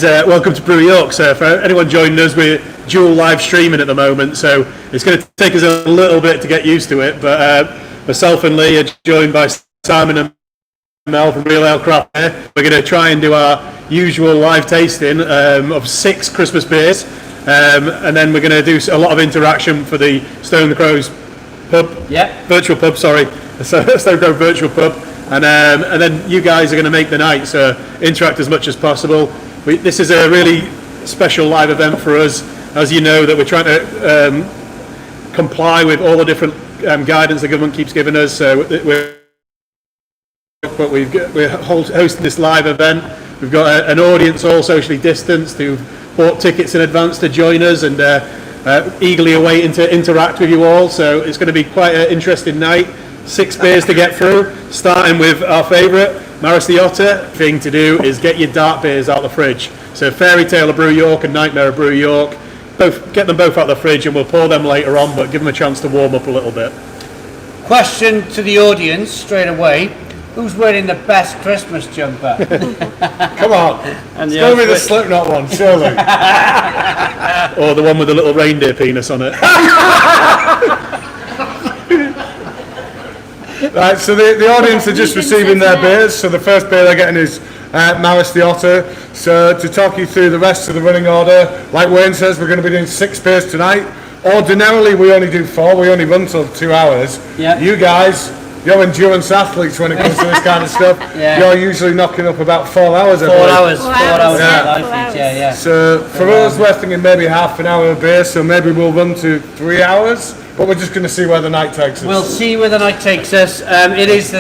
Welcome to Brew York. So for anyone joining us, we're dual live streaming at the moment, so it's going to take us a little bit to get used to it, but myself and Lee are joined by Simon and Mel from Real Ale Craft Beer. We're going to try and do our usual live tasting of 6 Christmas beers, and then we're going to do a lot of interaction for the Stone the Crows pub, virtual pub, Stone Crow virtual pub, and then you guys are going to make the night, so interact as much as possible. This is a really special live event for us, as you know, that we're trying to comply with all the different guidance the government keeps giving us. So we're hosting this live event. We've got an audience all socially distanced who've bought tickets in advance to join us and eagerly awaiting to interact with you all. So it's going to be quite an interesting night. 6 beers to get through, starting with our favourite, Maris the Otter. The thing to do is get your dark beers out of the fridge. So Fairytale of Brew York and Nightmare of Brew York, get them both out of the fridge and we'll pour them later on, but give them a chance to warm up a little bit. Question to the audience straight away. Who's wearing the best Christmas jumper? Come on, it's going to be the Slipknot one, surely. Or the one with the little reindeer penis on it. Right, so the audience are just receiving their beers. So the first beer they're getting is Maris the Otter. So to talk you through the rest of the running order, like Wayne says, we're going to be doing 6 beers tonight. Ordinarily we only do 4, we only run till 2 hours. Yep. You guys, you're endurance athletes when it comes to this kind of stuff. You're usually knocking up about 4 hours. 4 hours. Yeah. So for us, we're thinking maybe half an hour of beer, so maybe we'll run to 3 hours. But we're just going to see where the night takes us. We'll see where the night takes us. It is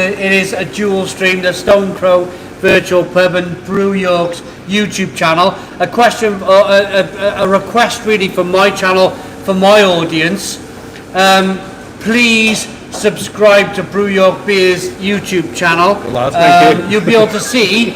a dual stream, the Stone Crow Virtual Pub and Brew York's YouTube channel. A question, a request really from my channel, for my audience. Please subscribe to Brew York Beer's YouTube channel. You'll be able to see,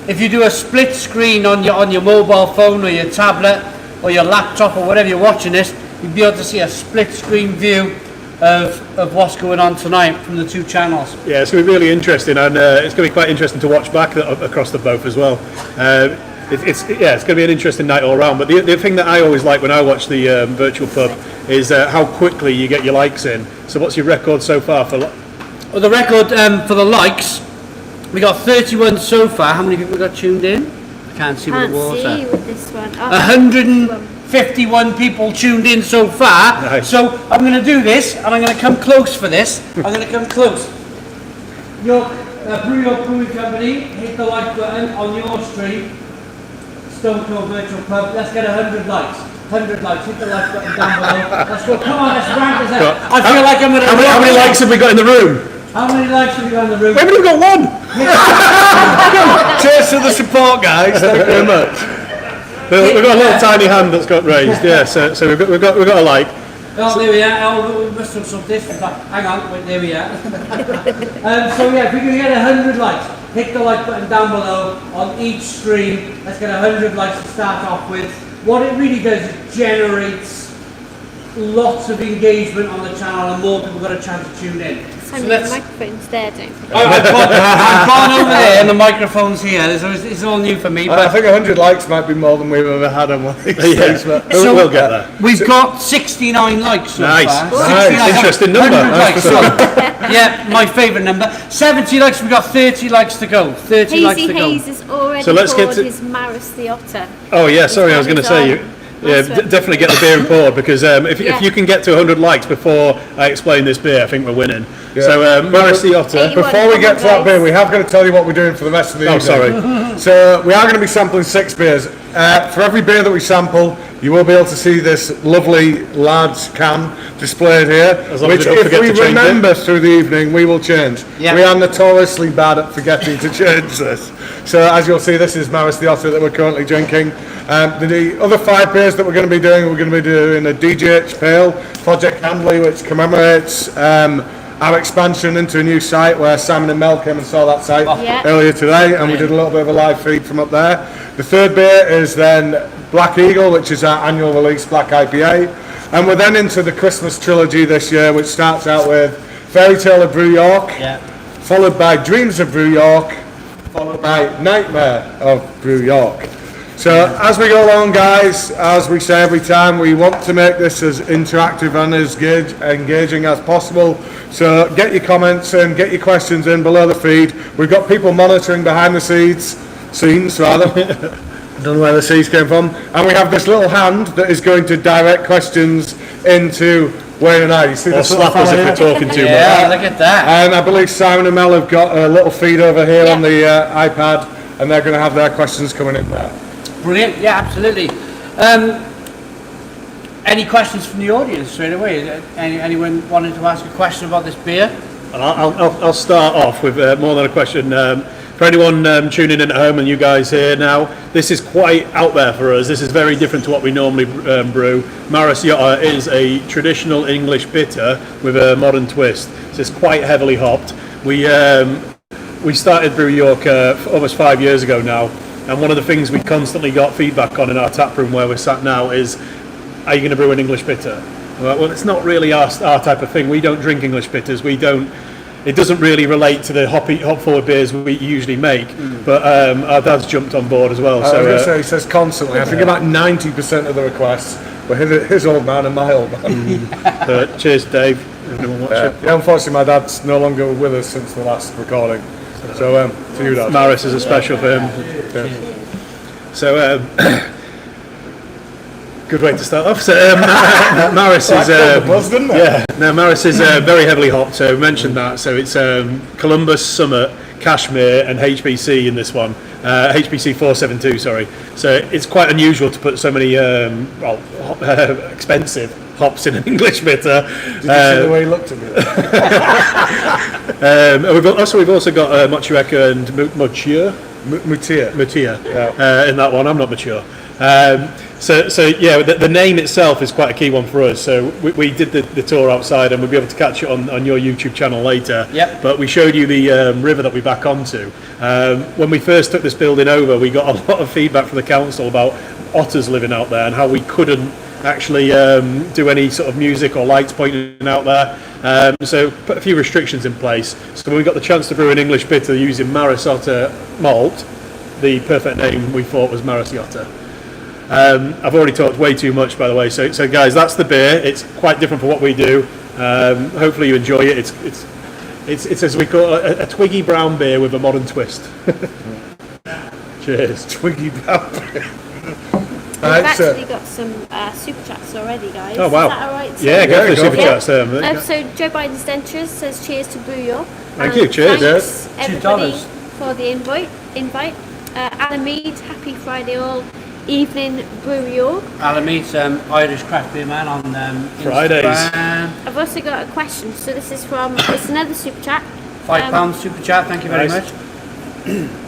if you do a split screen on your mobile phone or your tablet or your laptop or whatever you're watching this, you'll be able to see a split screen view of what's going on tonight from the 2 channels. Yeah, it's going to be really interesting, and it's going to be quite interesting to watch back across the both as well. It's going to be an interesting night all around. But the thing that I always like when I watch the virtual pub is how quickly you get your likes in. So what's your record so far for? Well, the record for the likes, we got 31 so far. How many people got tuned in? I can't see with the water. See with this one. 151 people tuned in so far. Nice. So I'm going to do this, and I'm going to come close for this. I'm going to come close. Your Brew York Brewing Company, hit the like button on your stream. Stone Crow Virtual Pub. Let's get 100 likes. 100 likes. Hit the like button down below. Let's go. Come on, let's rank this up. I feel like I'm going to. How many likes have we got in the room? How many likes have we got in the room? We've only got 1. Cheers to the support, guys. Thank you very much. We've got a little tiny hand that's got raised. Yeah, so we've got a like. Oh, there we are. Oh, we must have some distance. Hang on, wait, there we are. So yeah, if we can get 100 likes, hit the like button down below on each stream. Let's get 100 likes to start off with. What it really does is generates lots of engagement on the channel, and more people got a chance to tune in. So the microphone's there, don't you? I've gone over there and the microphone's here. It's all new for me. But I think 100 likes might be more than we've ever had on one of these days. So we'll get there. We've got 69 likes so nice. far. Nice. Interesting number. Likes, yeah, my favourite number. 70 likes, we've got 30 likes to go. 30 likes to go. Hayes has already poured his Maris the Otter. Oh yeah, sorry, I was going to say definitely get the beer and pour, because if you can get to 100 likes before I explain this beer, I think we're winning. Yeah. So Maris the Otter. Before we get to that beer, we have got to tell you what we're doing for the rest of the evening. Sorry. So we are going to be sampling 6 beers. For every beer that we sample, you will be able to see this lovely large can displayed here, which if we remember through the evening, we will change. Yeah. We are notoriously bad at forgetting to change this. So as you'll see, this is Maris the Otter that we're currently drinking. The other 5 beers that we're going to be doing a DGH Pale, Project Handley, which commemorates our expansion into a new site, where Simon and Mel came and saw that site earlier today, and we did a little bit of a live feed from up there. The 3rd beer is then Black Eagle, which is our annual release Black IPA, and we're then into the Christmas trilogy this year, which starts out with Fairytale of Brew York, followed by Dreams of Brew York, followed by Nightmare of Brew York. So as we go along, guys, as we say every time, we want to make this as interactive and as engaging as possible. So get your comments in, get your questions in below the feed. We've got people monitoring behind the scenes rather. I don't know where the C's came from. And we have this little hand that is going to direct questions into Wayne and I. You see this slap us if we're talking too much. Yeah, look at that. And I believe Simon and Mel have got a little feed over here on the iPad, and they're going to have their questions coming in there. Brilliant, yeah, absolutely. Any questions from the audience straight away? Anyone wanting to ask a question about this beer? I'll start off with more than a question. For anyone tuning in at home and you guys here now, this is quite out there for us. This is very different to what we normally brew. Maris Otter is a traditional English bitter with a modern twist. So it's quite heavily hopped. We started Brew York almost 5 years ago now, and one of the things we constantly got feedback on in our tap room where we're sat now is, are you going to brew an English bitter? Well, it's not really our type of thing. We don't drink English bitters. It doesn't really relate to the hop forward beers we usually make, but our dad's jumped on board as well. I was going to say, he says constantly, I think about 90% of the requests were his old man and my old man. Cheers, Dave. Everyone watching. Yeah, unfortunately, my dad's no longer with us since the last recording. So, to you, Dad. Maris is a special for him. Yeah. So, good way to start off. So, Maris is Maris is very heavily hopped. So we mentioned that. So it's Columbus, Summit, Cashmere, and HBC in this one. HBC 472. Sorry. So it's quite unusual to put so many expensive hops in an English bitter. Did you see the way he looked at me? We've also got Motueka and Mutia in that one. I'm not mature. So yeah, the name itself is quite a key one for us. So we did the tour outside, and we'll be able to catch it on your YouTube channel later. Yep. But we showed you the river that we back onto. When we first took this building over, we got a lot of feedback from the council about otters living out there and how we couldn't actually do any sort of music or lights pointing out there. So put a few restrictions in place. So when we got the chance to brew an English bitter using Maris Otter malt, the perfect name we thought was Maris Otter. I've already talked way too much, by the way. So guys, that's the beer. It's quite different from what we do. Hopefully you enjoy it. It's as we call it, a twiggy brown beer with a modern twist. Cheers. Twiggy brown beer. We've actually got some super chats already, guys. Oh wow! Is that all right? Yeah, go for the super chats. So Joe Biden's Dentures says cheers to Brew York. Thank you. Cheers. Thanks everybody $2 for the invite. Alan Mead, happy Friday all. Evening, Brew York. Alan Mead's Irish craft beer man on Fridays. Instagram. I've also got a question. So this is it's another super chat. £5 super chat. Thank you very much.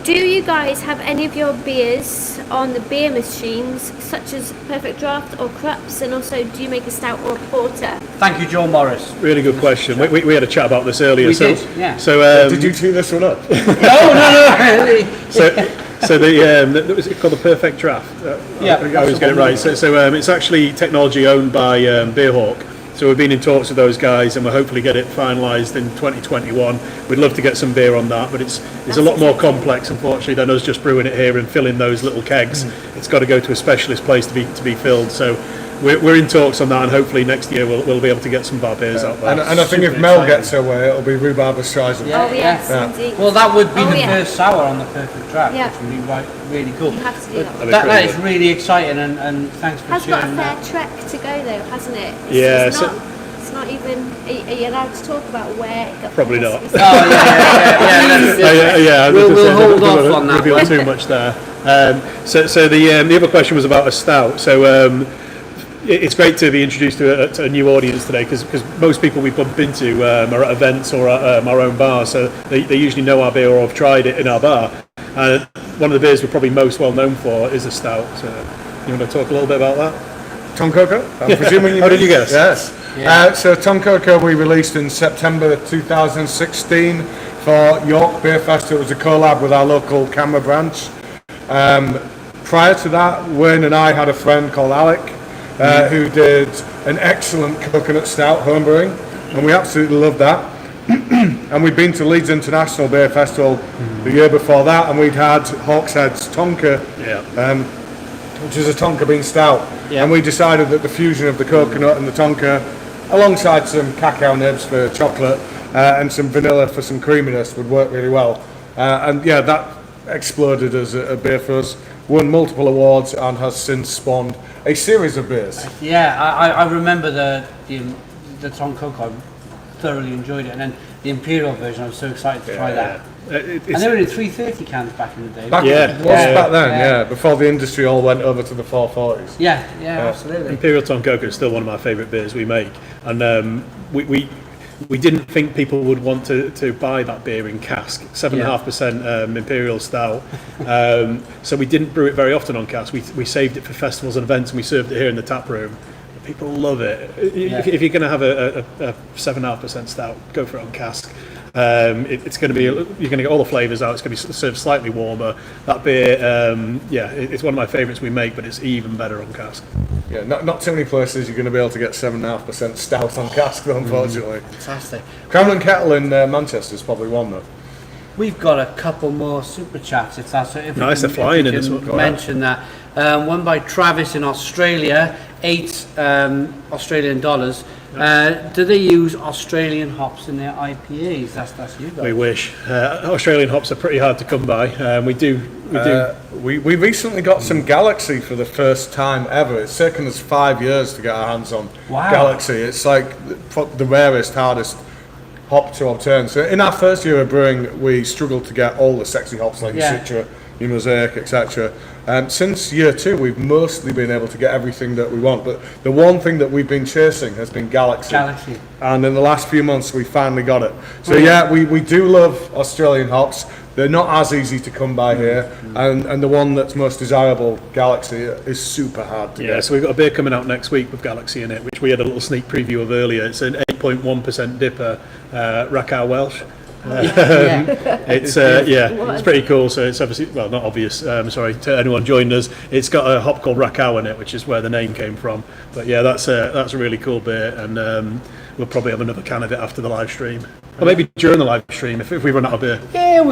Do you guys have any of your beers on the beer machines, such as Perfect Draft or Krups? And also, do you make a stout or a porter? Thank you, Joe Morris. Really good question. We had a chat about this earlier. We did, yeah. So did you tee this one up? No. So the was it called the Perfect Draft? Yeah, I always get it right. So it's actually technology owned by Beerhawk. So we've been in talks with those guys, and we'll hopefully get it finalised in 2021. We'd love to get some beer on that, but it's a lot more complex, unfortunately, than us just brewing it here and filling those little kegs. It's got to go to a specialist place to be filled. So we're in talks on that, and hopefully next year we'll be able to get some of our beers out there. And I think if Mel gets her way, it'll be rhubarb Streisand. Yeah. Oh yes, indeed. Well, that would be the yeah. first sour on the Perfect Draft, Yeah. which would be really cool. You have to do that. That is really exciting, and thanks for Has got a sharing fair that. trek to go though, hasn't it? It's not even. Are you allowed to talk about where it got? Probably not. We'll hold off on that Reveal one. too much there. So the other question was about a stout. So it's great to be introduced to a new audience today, because most people we bump into are at events or at our own bar, so they usually know our beer or have tried it in our bar. One of the beers we're probably most well known for is a stout. So you want to talk a little bit about that? Tom Coco? I'm presuming you How did you guess? Yes. Yeah. So Tom Coco we released in September 2016 for York Beer Fest. It was a collab with our local Canberra branch. Prior to that, Wayne and I had a friend called Alec who did an excellent coconut stout homebrewing, and we absolutely loved that. And we'd been to Leeds International Beer Festival the year before that, and we'd had Hawkshead's Tonka which is a tonka bean stout. Yeah. And we decided that the fusion of the coconut and the tonka, alongside some cacao nibs for chocolate and some vanilla for some creaminess, would work really well. And yeah, that exploded as a beer for us, won multiple awards, and has since spawned a series of beers. Yeah, I remember the Tom Coke. I thoroughly enjoyed it, and then the Imperial version. I was so excited to try that. And they were in 330 cans back in the day. Back then, before the industry all went over to the 440s. Yeah, absolutely. Imperial Tom Coke is still one of my favourite beers we make, and we didn't think people would want to buy that beer in cask, 7.5% Imperial Stout. So we didn't brew it very often on cask. We saved it for festivals and events, and we served it here in the tap room. People love it. If you're going to have a 7.5% stout, go for it on cask. It's going to be, you're going to get all the flavours out. It's going to be served slightly warmer. That beer, it's one of my favourites we make, but it's even better on cask. Yeah, not too many places you're going to be able to get 7.5% stout on cask, though, unfortunately. Fantastic. Crown and Kettle in Manchester is probably one, though. We've got a couple more super chats. If that's if nice, they're flying in this one. Mention that. One by Travis in Australia, $8 Australian dollars. Do they use Australian hops in their IPAs? That's you guys. We wish. Australian hops are pretty hard to come by. We do. We recently got some Galaxy for the first time ever. It's taken us 5 years to get our hands on Galaxy. It's like the rarest, hardest hop to obtain. So in our first year of brewing, we struggled to get all the sexy hops like your Citra, your Mosaic, etc. Since year 2, we've mostly been able to get everything that we want. But the one thing that we've been chasing has been Galaxy. And in the last few months, we finally got it. So we do love Australian hops. They're not as easy to come by here, and the one that's most desirable, Galaxy, is super hard to get. Yeah, so we've got a beer coming out next week with Galaxy in it, which we had a little sneak preview of earlier. It's an 8.1% dipper, Racow Welsh. It's pretty cool. So it's obviously, well, not obvious, sorry to anyone joining us, it's got a hop called Racow in it, which is where the name came from. But yeah, that's a really cool beer, and we'll probably have another can of it after the live stream, or maybe during the live stream if we run out of beer. I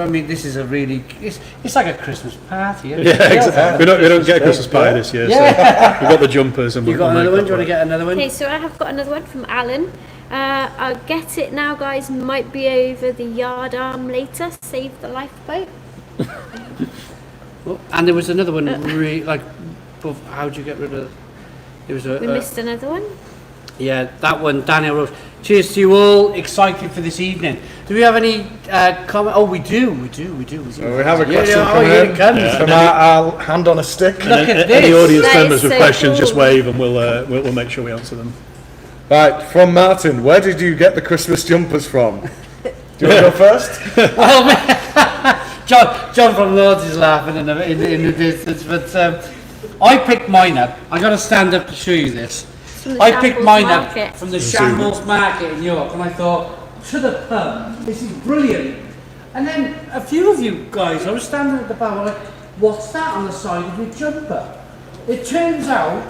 mean, this is a really, it's like a Christmas party. Yeah, exactly. We don't get a Christmas pie this year, so we've got the jumpers. And you got another one? Do you want to get another one? Okay, so I have got another one from Alan. I'll get it now, guys. Might be over the yard arm later. Save the lifeboat. And there was another one, how do you get rid of? There was We missed another one. Yeah, that one, Daniel Rose. Cheers to you all. Excited for this evening. Do we have any comment? Oh, we do. We have a question coming here in it comes. from our hand on a stick. Look at this. Any audience That members is with so questions, cool. just wave and we'll make sure we answer them. Right, from Martin, where did you get the Christmas jumpers from? Do you want to go first? Oh, man. John from Lords is laughing in the distance, but I picked mine up. I got to stand up to show you this. I picked mine up from the Shambles Market in York, and I thought, to the pub, this is brilliant. And then a few of you guys, I was standing at the bar, like, what's that on the side of your jumper? It turns out,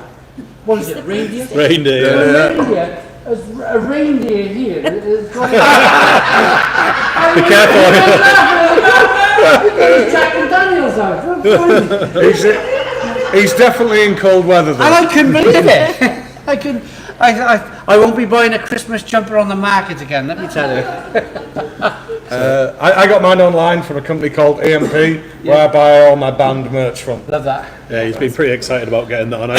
what is it, reindeer? Reindeer. A reindeer here. Be careful. Jack and Daniels out. He's definitely in cold weather, though. And I couldn't believe it. I won't be buying a Christmas jumper on the market again, let me tell you. I got mine online from a company called EMP, where I buy all my band merch from. Love that. Yeah, he's been pretty excited about getting that on.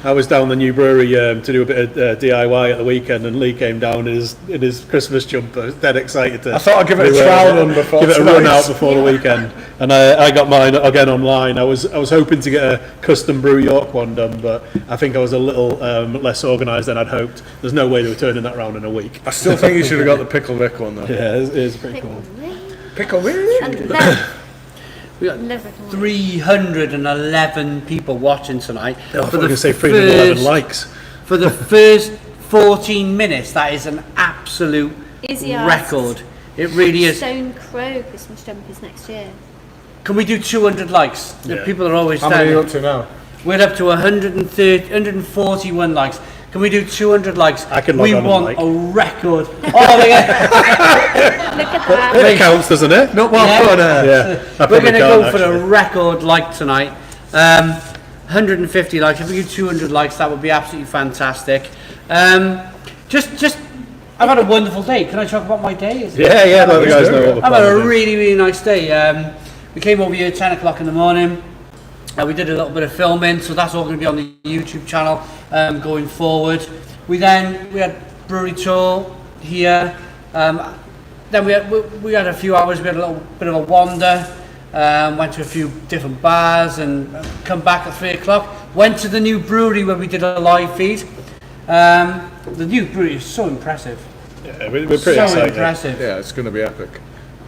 I was down the new brewery to do a bit of DIY at the weekend, and Lee came down in his Christmas jumper, dead excited to. I thought I'd give it a trial run before. Give it a run out before the weekend, and I got mine again online. I was hoping to get a custom Brew York one done, but I think I was a little less organised than I'd hoped. There's no way they were turning that around in a week. I still think you should have got the Pickle Rick one, though. Yeah, it is pretty cool. Pickle Rick? We got 311 people watching tonight. I was going to say 311 likes. For the first 14 minutes, that is an absolute Izzy record. It really is. Stone Crow Christmas jumpers next year. Can we do 200 likes? Yeah. People are always How many are you up to now? We're up to 141 likes. Can we do 200 likes? I can log on and want like. a record. Oh, yeah. Look at that. It counts, doesn't it? Not one fun. Yeah, We're going to go for a record like tonight. 150 likes. If we get 200 likes, that would be absolutely fantastic. Just, I've had a wonderful day. Can I talk about my day? Yeah, let the guys know what I've had a really, really nice day. We came over here at 10 o'clock in the morning. We did a little bit of filming, so that's all going to be on the YouTube channel going forward. We had brewery tour here. Then we had a few hours. We had a little bit of a wander. Went to a few different bars and come back at 3 o'clock. Went to the new brewery where we did a live feed. The new brewery is so impressive. Yeah, we're pretty excited. Impressive. Yeah, it's going to be epic.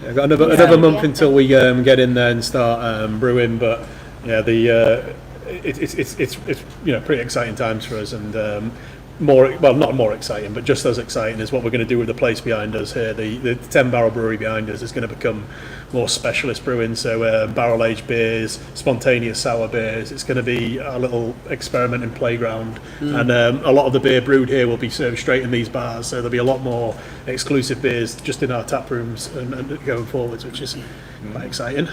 Yeah, got another month until we get in there and start brewing, but yeah, it's pretty exciting times for us, and not more exciting, but just as exciting is what we're going to do with the place behind us here. The 10 barrel brewery behind us is going to become more specialist brewing, so barrel aged beers, spontaneous sour beers. It's going to be a little experimenting playground, and a lot of the beer brewed here will be served straight in these bars, so there'll be a lot more exclusive beers just in our tap rooms and going forwards, which is quite exciting.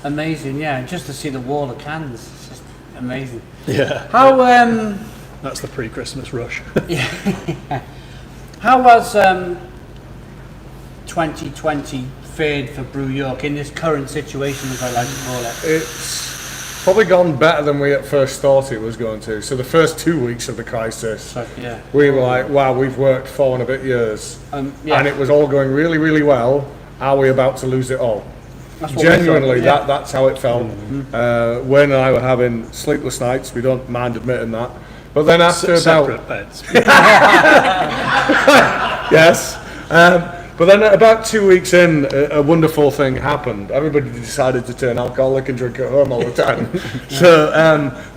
Amazing, yeah. Just to see the wall of cans, it's just amazing. Yeah. How That's the pre-Christmas rush. how was 2020 fared for Brew York in this current situation, as I like to call it? It's probably gone better than we at first thought it was going to. So the first 2 weeks of the crisis, Yeah. we were like, wow, we've worked 4 and a bit years, Yeah. and it was all going really, really well. Are we about to lose it all? That's what we thought, Genuinely, yeah. that's how it felt. Wayne and I were having sleepless nights. We don't mind admitting that. But then after Separate beds. yes. But then about 2 weeks in, a wonderful thing happened. Everybody decided to turn alcoholic and drink at home all the time. So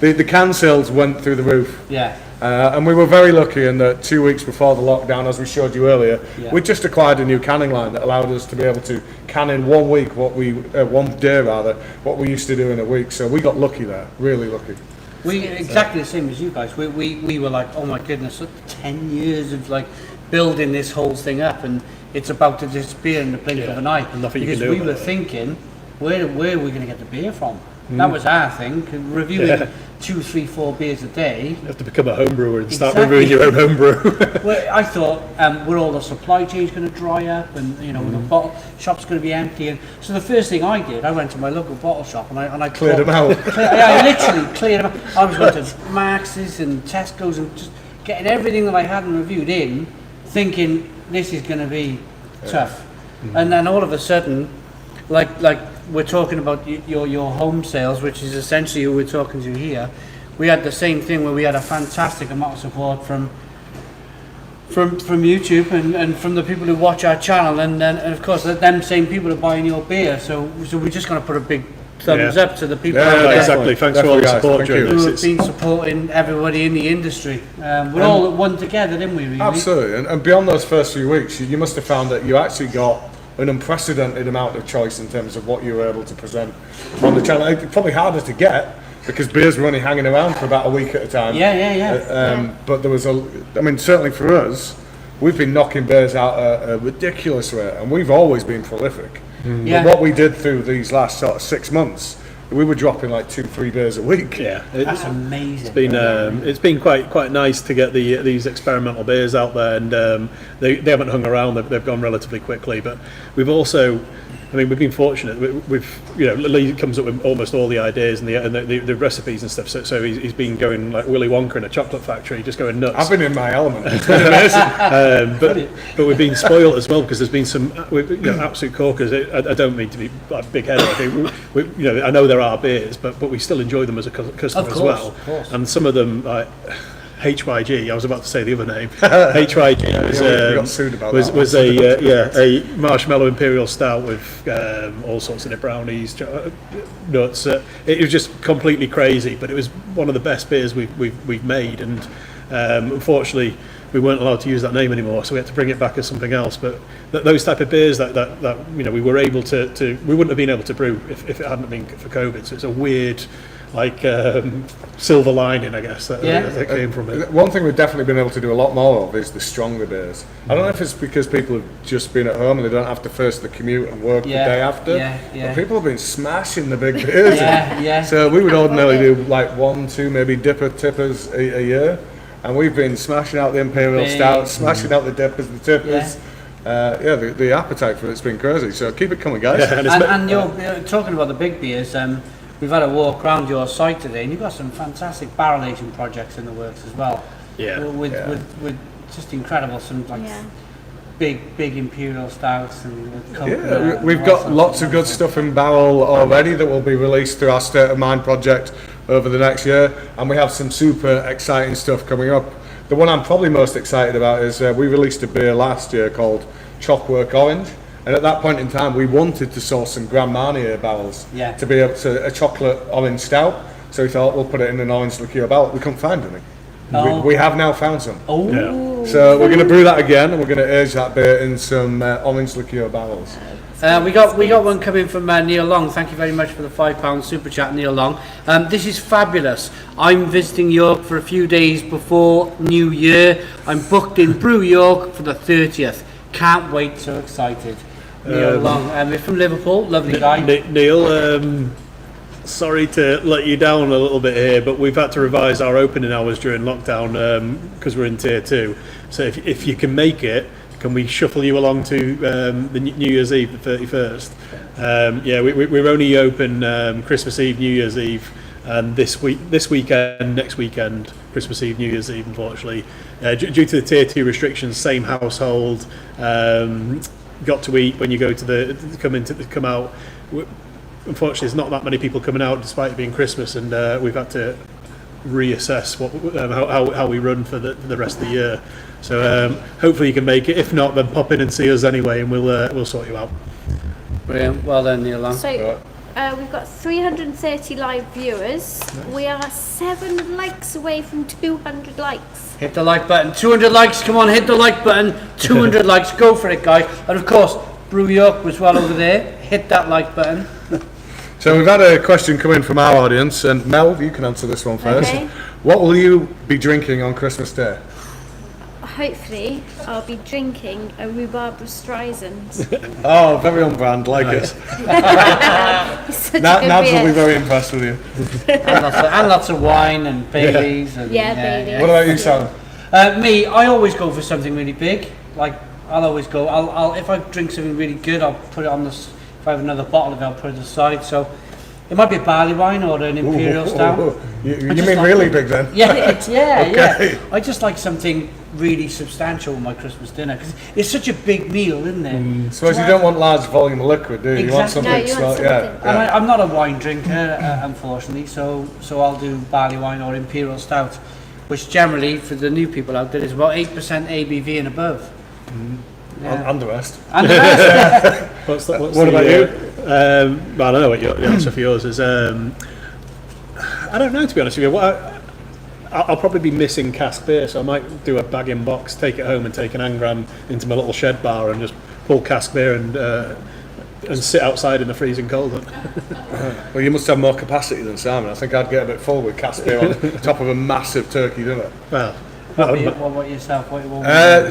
the can sales went through the roof. Yeah. And we were very lucky in that 2 weeks before the lockdown, as we showed you earlier, we just acquired a new canning line that allowed us to be able to can in 1 week one day what we used to do in a week. So we got lucky there, really lucky. We exactly the same as you guys. We were like, oh my goodness, look, 10 years of like building this whole thing up, and it's about to disappear in the blink of an eye. And nothing you because can do we were about it. thinking, where are we going to get the beer from? That was our thing. Reviewing 2, 3, 4 beers a day. You have to become a home brewer and start Exactly. reviewing your own home brew. Well, I thought, were all the supply chains going to dry up, and the bottle shop's going to be empty? And so the first thing I did, I went to my local bottle shop and I Cleared them out. I literally cleared them out. I was going to Max's and Tesco's and just getting everything that I hadn't reviewed in, thinking this is going to be tough. And then all of a sudden, like we're talking about your home sales, which is essentially who we're talking to here. We had the same thing where we had a fantastic amount of support from YouTube and from the people who watch our channel, and of course them same people are buying your beer. So we're just going to put a big thumbs up to the people out there Exactly. Thanks for all the support, Thank you. during who this. have been supporting everybody in the industry. We're all at one together, didn't we? Really? Absolutely. And beyond those first few weeks, you must have found that you actually got an unprecedented amount of choice in terms of what you were able to present on the channel. It's probably harder to get because beers were only hanging around for about a week at a time. Yeah. But there was certainly for us, we've been knocking beers out at a ridiculous rate, and we've always been prolific. Yeah. But what we did through these last sort of 6 months, we were dropping like 2-3 beers a week. Yeah, That's amazing. it's been quite nice to get these experimental beers out there, and they haven't hung around. They've gone relatively quickly, but we've also, we've been fortunate. We've Lee comes up with almost all the ideas and the recipes and stuff. So he's been going like Willy Wonka in a chocolate factory, just going nuts. I've been in my element. It's been amazing. But we've been spoiled as well because there's been some absolute corkers. I don't mean to be like big-headed. I think I know there are beers, but we still enjoy them as a customer Of as well. course, of course. And some of them like HYG. I was about to say the other name. HYG we got sued about was that. a marshmallow Imperial Stout with all sorts of brownies, nuts. It was just completely crazy, but it was one of the best beers we've made, and unfortunately we weren't allowed to use that name anymore, so we had to bring it back as something else. But those type of beers that we were able to we wouldn't have been able to brew if it hadn't been for COVID. So it's a weird silver lining, I guess, that came from it. One thing we've definitely been able to do a lot more of is the stronger beers. I don't know if it's because people have just been at home and they don't have to face the commute and work the day after. But people have been smashing the big beers. So we would ordinarily do like 1, 2, maybe tippers a year. And we've been smashing out the Imperial Stout, smashing out the dippers, the tippers. The appetite for it's been crazy. So keep it coming, guys. And you're talking about the big beers. We've had a walk around your site today, and you've got some fantastic barrel aging projects in the works as well. With just incredible, some big Imperial stouts and we've got lots of good stuff in barrel already that will be released through our State of Mind project over the next year, and we have some super exciting stuff coming up. The one I'm probably most excited about is we released a beer last year called Clockwork Orange. And at that point in time, we wanted to source some Grand Marnier barrels to be able to a chocolate orange stout. So we thought we'll put it in an orange liqueur barrel. We couldn't find any. We have now found some. So we're going to brew that again, and we're going to age that beer in some orange liqueur barrels. We got one coming from Neil Long. Thank you very much for the £5 super chat, Neil Long. This is fabulous. I'm visiting York for a few days before New Year. I'm booked in Brew York for the 30th. Can't wait, so excited. Neil Long, we're from Liverpool, lovely guy. Neil, sorry to let you down a little bit here, but we've had to revise our opening hours during lockdown because we're in tier 2. So if you can make it, can we shuffle you along to the New Year's Eve, the 31st? We're only open Christmas Eve, New Year's Eve, and this weekend, next weekend, Christmas Eve, New Year's Eve, unfortunately. Due to the tier 2 restrictions, same household, got to eat when you go to come out. Unfortunately, there's not that many people coming out despite it being Christmas, and we've had to reassess how we run for the rest of the year. So hopefully you can make it. If not, then pop in and see us anyway, and we'll sort you out. Brilliant. Well done, Neil Long. So we've got 330 live viewers. We are 7 likes away from 200 likes. Hit the like button. 200 likes. Come on, hit the like button. 200 likes. Go for it, guys. And of course, Brew York was well over there. Hit that like button. So we've had a question come in from our audience, and Mel, you can answer this one first. Okay. What will you be drinking on Christmas Day? Hopefully, I'll be drinking a rhubarb Streisand. Oh, very on brand, like it. Nabs will be very impressed with you. and lots of wine and Baileys. And, Baileys. What about you, Sam? Me, I always go for something really big. Like, I'll always go. I'll if I drink something really good, I'll put it on the. If I have another bottle of it, I'll put it aside. So it might be a barley wine or an Imperial Stout. You mean really big then? Yeah. I just like something really substantial with my Christmas dinner because it's such a big meal, isn't it? Suppose you don't want large volume of liquid, do you? Exactly. You want something small. Yeah. And I'm not a wine drinker, unfortunately, so I'll do barley wine or Imperial Stout, which generally, for the new people out there, is about 8% ABV and above. And the rest. And the rest. What about you? I don't know what your answer for yours is. I don't know, to be honest with you. I'll probably be missing cask beer, so I might do a bag in box, take it home, and take an Angram into my little shed bar and just pull cask beer and sit outside in the freezing cold. Well, you must have more capacity than Simon. I think I'd get a bit full with cask beer on top of a massive turkey dinner. Well, What about yourself?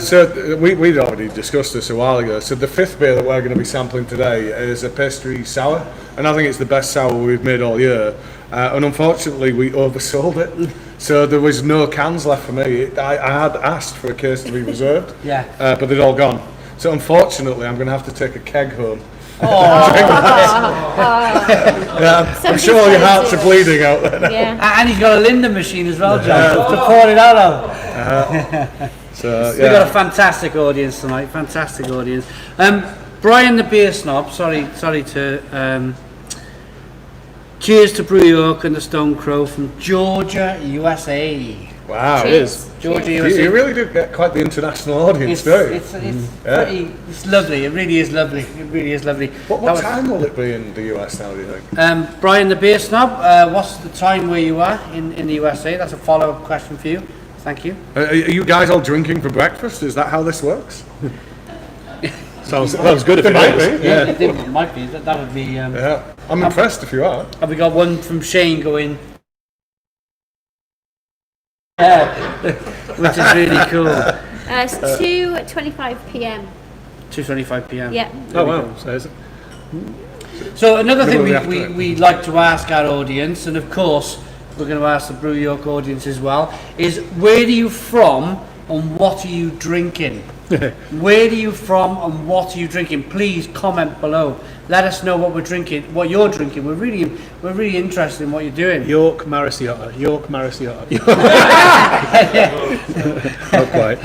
So we'd already discussed this a while ago. So the 5th beer that we're going to be sampling today is a pastry sour, and I think it's the best sour we've made all year. And unfortunately, we oversold it, so there was no cans left for me. I had asked for a case to be reserved, but they'd all gone. So unfortunately, I'm going to have to take a keg home. I'm sure your hearts are bleeding out there now. And he's got a Linden machine as well, John, to pour it out of. So We've got a fantastic audience tonight, fantastic audience. Brian the Beer Snob, sorry to... cheers to Brew York and the Stone Crow from Georgia, USA. Wow, Cheers. Georgia, USA. You really do get quite the international audience, don't you? It's lovely. It really is lovely. What time will it be in the US now, do you think? Brian the Beer Snob, what's the time where you are in the USA? That's a follow-up question for you. Thank you. Are you guys all drinking for breakfast? Is that how this works? Sounds good if it might is. be, Yeah, it might be. That would be. Yeah, I'm impressed if you are. Have we got one from Shane going? Yeah, which is really cool. It's 2:25 p.m. 2:25 p.m. Yeah. Oh wow. So another thing Middle of the we afternoon. like to ask our audience, and of course we're going to ask the Brew York audience as well, is where are you from and what are you drinking? Where are you from and what are you drinking? Please comment below. Let us know what we're drinking, what you're drinking. We're really interested in what you're doing. York Marcy Otter. Not quite.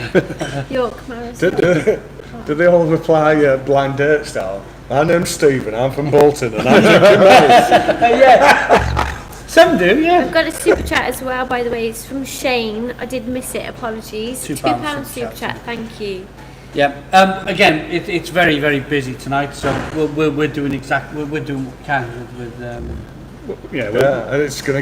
York Marys. Do they all reply blind date style? My name's Stephen, I'm from Bolton, and I'm drinking Marys. Yeah. Some do, yeah. I've got a super chat as well, by the way. It's from Shane. I did miss it. Apologies. £2 £2 super super chat. Thank you. Yeah. Again, it's very, very busy tonight, so we're doing what we can with Yeah. Yeah, and it's going to get